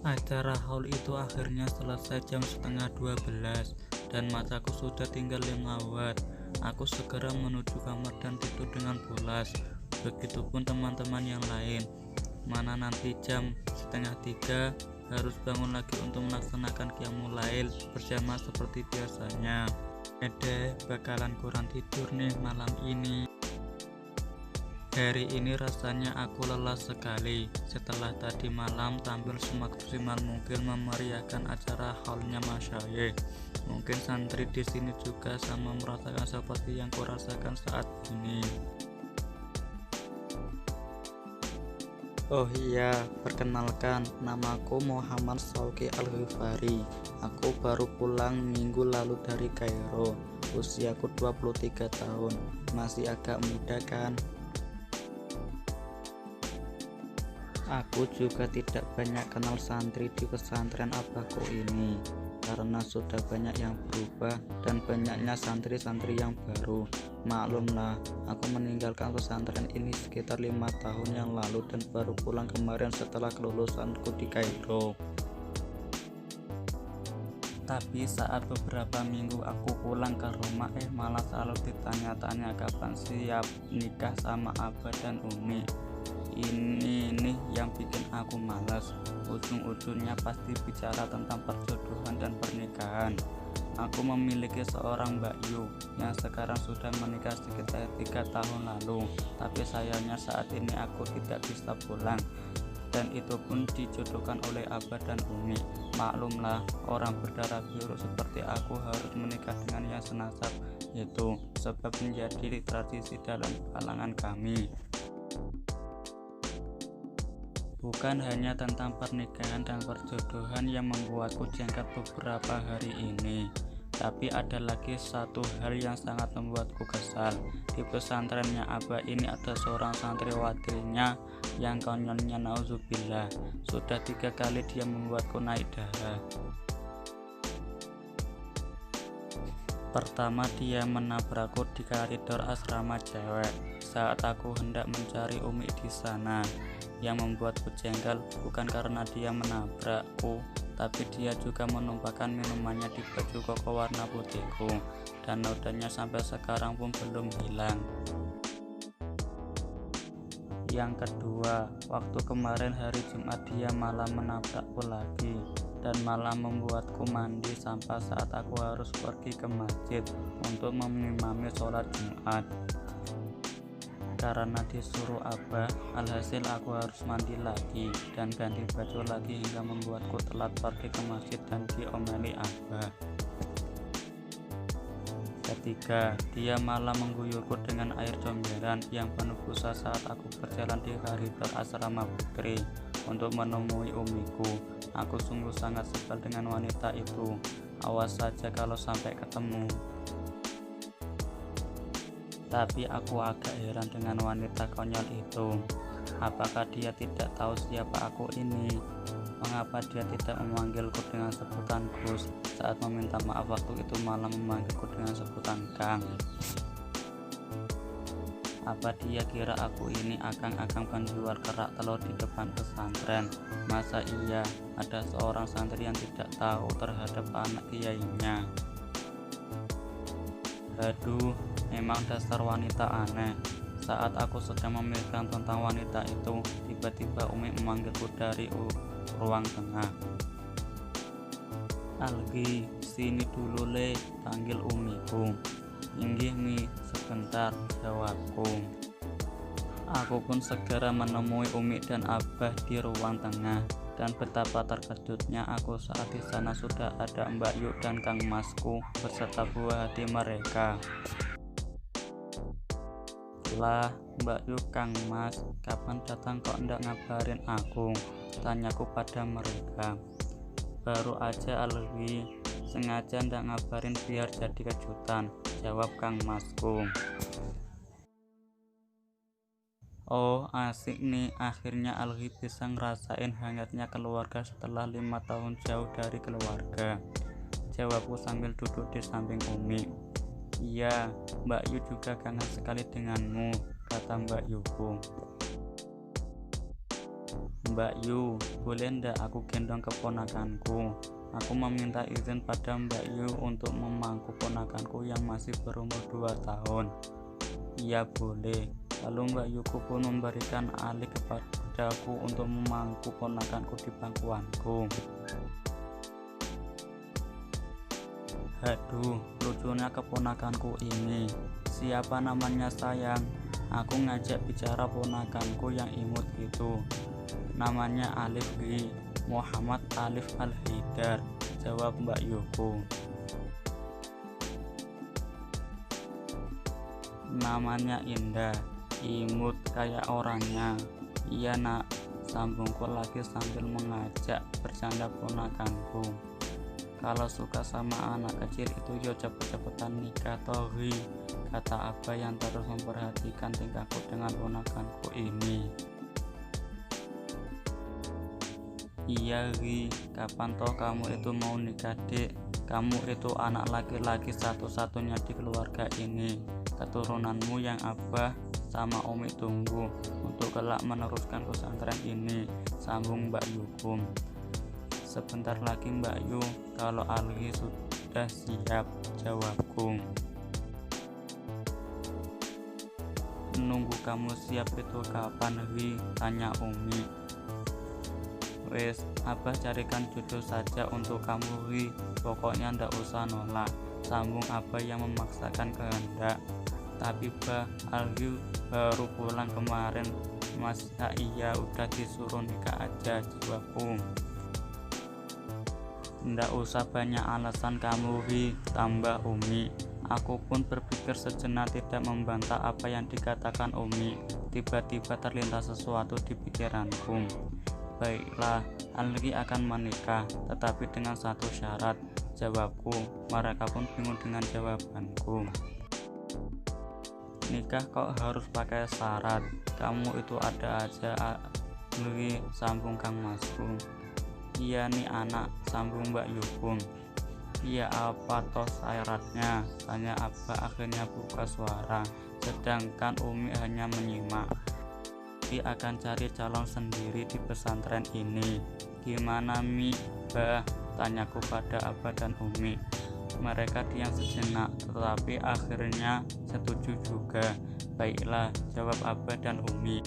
Acara haul itu akhirnya selesai jam setengah 12 dan mataku sudah tinggal 5 watt. Aku segera menuju kamar dan tidur dengan pulas. Begitupun teman-teman yang lain. Mana nanti jam setengah 3 harus bangun lagi untuk melaksanakan qiyamul lail bersama seperti biasanya. Bakalan kurang tidur nih malam ini. Hari ini rasanya aku lelah sekali. Setelah tadi malam tampil semaksimal mungkin memeriahkan acara haulnya masyayikh. Mungkin santri di sini juga sama merasakan seperti yang kurasakan saat ini. Oh iya, perkenalkan, namaku Muhammad Shauki Al-Ghifari. Aku baru pulang minggu lalu dari Kairo. Usiaku 23 tahun. Masih agak muda kan? Aku juga tidak banyak kenal santri di pesantren abahku ini, karena sudah banyak yang berubah dan banyaknya santri-santri yang baru. Maklumlah, aku meninggalkan pesantren ini sekitar 5 tahun yang lalu dan baru pulang kemarin setelah kelulusanku di Kairo. Tapi saat beberapa minggu aku pulang ke rumah, malah selalu ditanya-tanya kapan siap nikah sama abah dan umi. Ini nih yang bikin aku malas. Ujung-ujungnya pasti bicara tentang perjodohan dan pernikahan. Aku memiliki seorang Mbak Yu yang sekarang sudah menikah sekitar 3 tahun lalu. Tapi sayangnya saat ini aku tidak bisa pulang, dan itu pun dijodohkan oleh abah dan umi. Maklumlah, orang berdarah biru seperti aku harus menikah dengan yang senasab itu, sebab menjadi tradisi dalam kalangan kami. Bukan hanya tentang pernikahan dan perjodohan yang membuatku jengkel beberapa hari ini, tapi ada lagi satu hal yang sangat membuatku kesal. Di pesantrennya abah ini ada seorang santriwatinya yang konyolnya nauzubillah. Sudah 3 kali dia membuatku naik darah. Pertama, dia menabrakku di koridor asrama cewek saat aku hendak mencari umi di sana. Yang membuatku jengkel bukan karena dia menabrakku, tapi dia juga menumpahkan minumannya di baju koko warna putihku, dan nodanya sampai sekarang pun belum hilang. Yang kedua, waktu kemarin hari Jumat dia malah menabrakku lagi dan malah membuatku mandi sampah saat aku harus pergi ke masjid untuk mengimami sholat Jumat. Karena disuruh abah, alhasil aku harus mandi lagi dan ganti baju lagi hingga membuatku telat pergi ke masjid dan diomeli abah. Ketiga, dia malah mengguyurku dengan air comberan yang penuh busa saat aku berjalan di koridor asrama putri untuk menemui umiku. Aku sungguh sangat sebel dengan wanita itu. Awas saja kalau sampai ketemu. Tapi aku agak heran dengan wanita konyol itu. Apakah dia tidak tahu siapa aku ini? Mengapa dia tidak memanggilku dengan sebutan Gus? Saat meminta maaf waktu itu malah memanggilku dengan sebutan Kang. Apa dia kira aku ini akang-akang penjual kerak telur di depan pesantren? Masa iya ada seorang santri yang tidak tahu terhadap anak kiainya? Aduh, memang dasar wanita aneh. Saat aku sedang memikirkan tentang wanita itu, tiba-tiba Umi memanggilku dari ruang tengah. Algi, sini dulu le, panggil umiku. Inggih mi, sebentar, jawabku. Aku pun segera menemui Umi dan Abah di ruang tengah, dan betapa terkejutnya aku saat di sana sudah ada Mbak Yu dan Kang Masku beserta buah hati mereka. Lah, Mbak Yu, Kang Mas, kapan datang kok ndak ngabarin aku? Tanyaku pada mereka. Baru aja Alwi, sengaja ndak ngabarin biar jadi kejutan, jawab Kang Masku. Oh, asik nih, akhirnya Alwi bisa ngerasain hangatnya keluarga setelah 5 tahun jauh dari keluarga, jawabku sambil duduk di samping Umi. Iya, Mbak Yu juga kangen sekali denganmu, kata Mbak Yuku. Mbak Yu, boleh ndak aku gendong keponakanku? Aku meminta izin pada Mbak Yu untuk memangku ponakanku yang masih berumur 2 tahun. Iya boleh. Lalu Mbak Yuku pun memberikan alih kepadaku untuk memangku ponakanku di pangkuanku. Aduh, lucunya keponakanku ini. Siapa namanya sayang? Aku ngajak bicara ponakanku yang imut gitu. Namanya Alif Ri, Muhammad Alif Al-Haidar, jawab Mbak Yuku. Namanya indah, imut kayak orangnya. Iya nak, sambungku lagi sambil mengajak bercanda ponakanku. Kalau suka sama anak kecil itu yo cepet-cepetan nikah tohi, kata Abah yang terus memperhatikan tingkahku dengan ponakanku ini. Iya Ri, kapan toh kamu itu mau nikah dek? Kamu itu anak laki-laki satu-satunya di keluarga ini. Keturunanmu yang Abah sama Umi tunggu untuk kelak meneruskan pesantren ini, sambung Mbak Yukum. Sebentar lagi Mbak Yu, kalau Alwi sudah siap, jawabku. Nunggu kamu siap itu kapan Wi? Tanya Umi. Wes, Abah carikan jodoh saja untuk kamu Wi, pokoknya ndak usah nolak, sambung Abah yang memaksakan kehendak. Tapi Bah, Alwi baru pulang kemarin, masa iya udah disuruh nikah aja, jawabku. Ndak usah banyak alasan kamu Wi, tambah Umi. Aku pun berpikir sejenak tidak membantah apa yang dikatakan Umi. Tiba-tiba terlintas sesuatu di pikiranku. Baiklah, Alwi akan menikah, tetapi dengan satu syarat, jawabku. Mereka pun bingung dengan jawabanku. Nikah kok harus pakai syarat? Kamu itu ada aja Alwi, sambung Kang Masku. Iya nih anak, sambung Mbak Yukum. Iya apa toh syaratnya? Tanya Abah akhirnya buka suara, sedangkan Umi hanya menyimak. Akan cari calon sendiri di pesantren ini. Gimana Mi, Bah? Tanyaku pada Abah dan Umi. Mereka diam sejenak, tetapi akhirnya setuju juga. Baiklah, jawab Abah dan Umi.